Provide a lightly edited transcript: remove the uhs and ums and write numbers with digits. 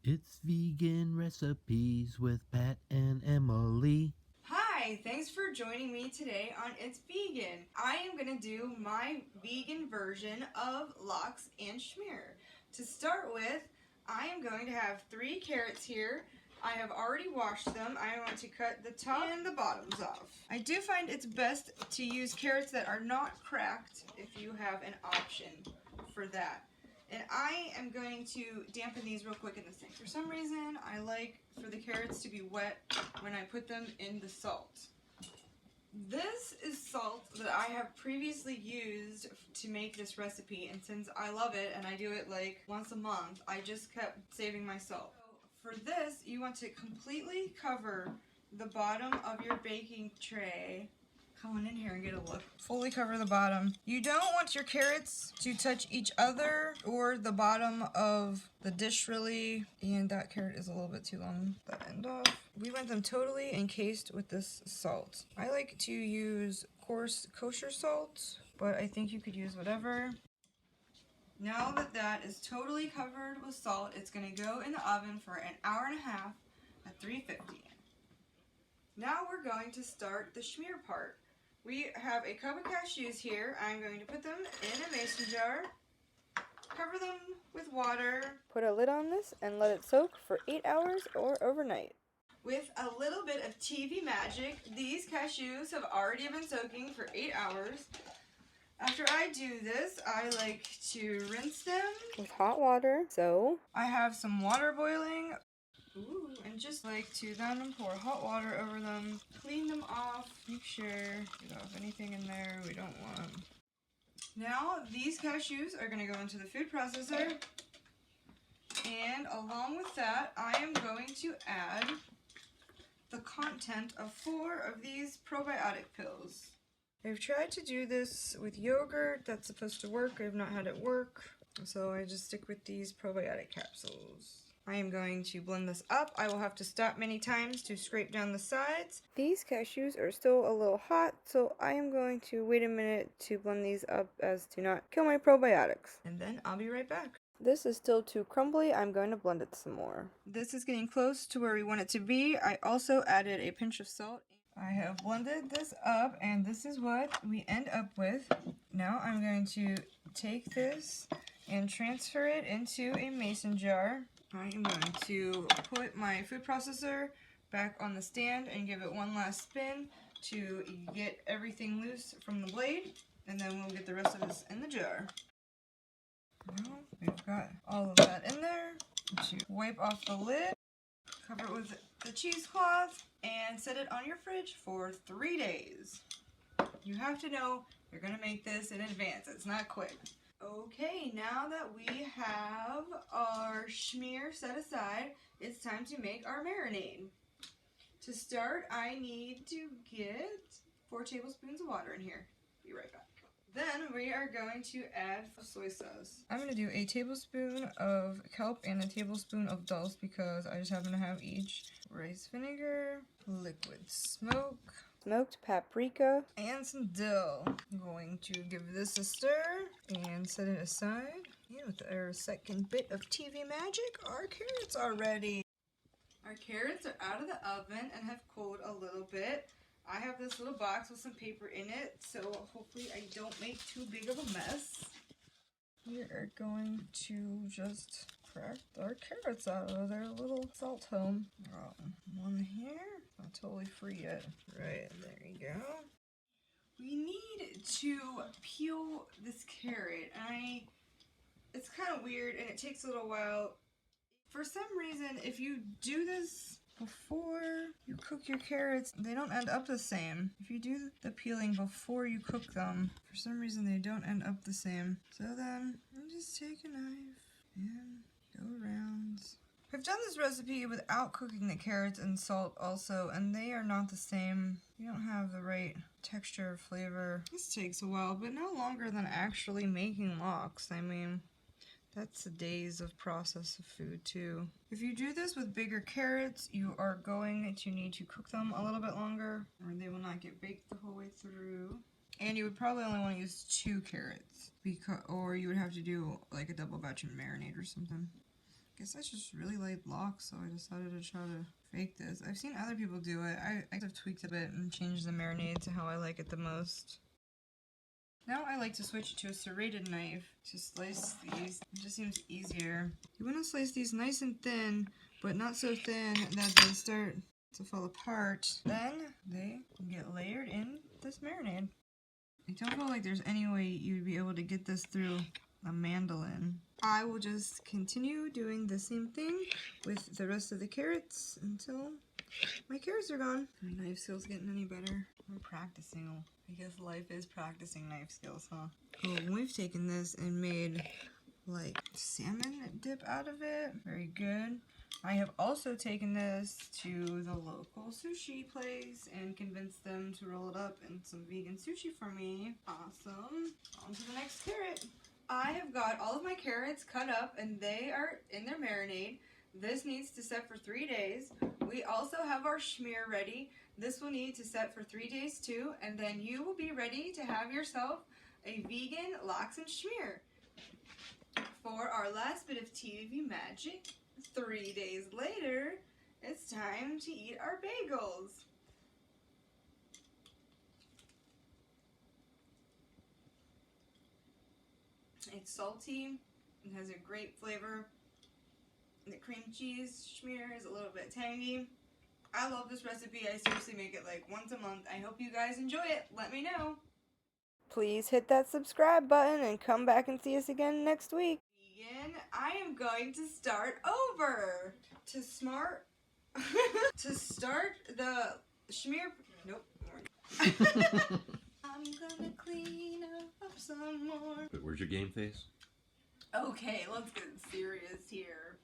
It's Vegan Recipes with Pat and Emily. Hi, thanks for joining me today on It's Vegan. I am going to do my vegan version of lox and schmear. To start with, I am going to have 3 carrots here. I have already washed them. I want to cut the top and the bottoms off. I do find it's best to use carrots that are not cracked if you have an option for that. And I am going to dampen these real quick in the sink. For some reason, I like for the carrots to be wet when I put them in the salt. This is salt that I have previously used to make this recipe, and since I love it and I do it like once a month, I just kept saving my salt. So for this, you want to completely cover the bottom of your baking tray. Come on in here and get a look. Fully cover the bottom. You don't want your carrots to touch each other or the bottom of the dish really. And that carrot is a little bit too long. That end off. We want them totally encased with this salt. I like to use coarse kosher salt, but I think you could use whatever. Now that that is totally covered with salt, it's going to go in the oven for an hour and a half at 350. Now we're going to start the schmear part. We have a cup of cashews here. I'm going to put them in a mason jar, cover them with water, put a lid on this, and let it soak for 8 hours or overnight. With a little bit of TV magic, these cashews have already been soaking for 8 hours. After I do this, I like to rinse them with hot water. So I have some water boiling. Ooh, and just like to then pour hot water over them, clean them off, make sure we don't have anything in there we don't want. Now these cashews are going to go into the food processor, and along with that I am going to add the content of 4 of these probiotic pills. I've tried to do this with yogurt. That's supposed to work. I've not had it work, so I just stick with these probiotic capsules. I am going to blend this up. I will have to stop many times to scrape down the sides. These cashews are still a little hot, so I am going to wait a minute to blend these up as to not kill my probiotics. And then I'll be right back. This is still too crumbly. I'm going to blend it some more. This is getting close to where we want it to be. I also added a pinch of salt. I have blended this up, and this is what we end up with. Now I'm going to take this and transfer it into a mason jar. I am going to put my food processor back on the stand and give it one last spin to get everything loose from the blade, and then we'll get the rest of this in the jar. Now we've got all of that in there. To wipe off the lid, cover it with the cheesecloth, and set it on your fridge for 3 days. You have to know you're going to make this in advance. It's not quick. Okay, now that we have our schmear set aside, it's time to make our marinade. To start, I need to get 4 tablespoons of water in here. Be right back. Then we are going to add soy sauce. I'm going to do a tablespoon of kelp and a tablespoon of dulce because I just happen to have each. Rice vinegar, liquid smoke, smoked paprika, and some dill. I'm going to give this a stir and set it aside. And with our second bit of TV magic, our carrots are ready. Our carrots are out of the oven and have cooled a little bit. I have this little box with some paper in it, so hopefully I don't make too big of a mess. We are going to just crack our carrots out of their little salt home. One here. Not totally free yet. Right, there you go. We need to peel this carrot. It's kind of weird and it takes a little while. For some reason, if you do this before you cook your carrots, they don't end up the same. If you do the peeling before you cook them, for some reason they don't end up the same. So then, I just take a knife and go around. I've done this recipe without cooking the carrots and salt also, and they are not the same. You don't have the right texture or flavor. This takes a while, but no longer than actually making lox. I mean, that's the days of process of food too. If you do this with bigger carrots, you are going to need to cook them a little bit longer, or they will not get baked the whole way through. And you would probably only want to use 2 carrots, or you would have to do like a double batch of marinade or something. guess I just really like lox, so I decided to try to fake this. I've seen other people do it. I have tweaked a bit and changed the marinade to how I like it the most. Now I like to switch to a serrated knife to slice these. It just seems easier. You want to slice these nice and thin, but not so thin that they start to fall apart. Then they get layered in this marinade. I don't feel like there's any way you'd be able to get this through a mandolin. I will just continue doing the same thing with the rest of the carrots until my carrots are gone. My knife skills getting any better? I'm practicing. I guess life is practicing knife skills, huh? Oh, we've taken this and made like salmon dip out of it. Very good. I have also taken this to the local sushi place and convinced them to roll it up in some vegan sushi for me. Awesome. On to the next carrot. I have got all of my carrots cut up and they are in their marinade. This needs to set for 3 days. We also have our schmear ready. This will need to set for 3 days too, and then you will be ready to have yourself a vegan lox and schmear. For our last bit of TV magic, 3 days later, it's time to eat our bagels. It's salty, it has a great flavor. The cream cheese schmear is a little bit tangy. I love this recipe. I seriously make it like once a month. I hope you guys enjoy it. Let me know. Please hit that subscribe button and come back and see us again next week. Vegan, I am going to start over. To start the schmear. Nope. I'm gonna clean up some more. But where's your game face? Okay, let's get serious here.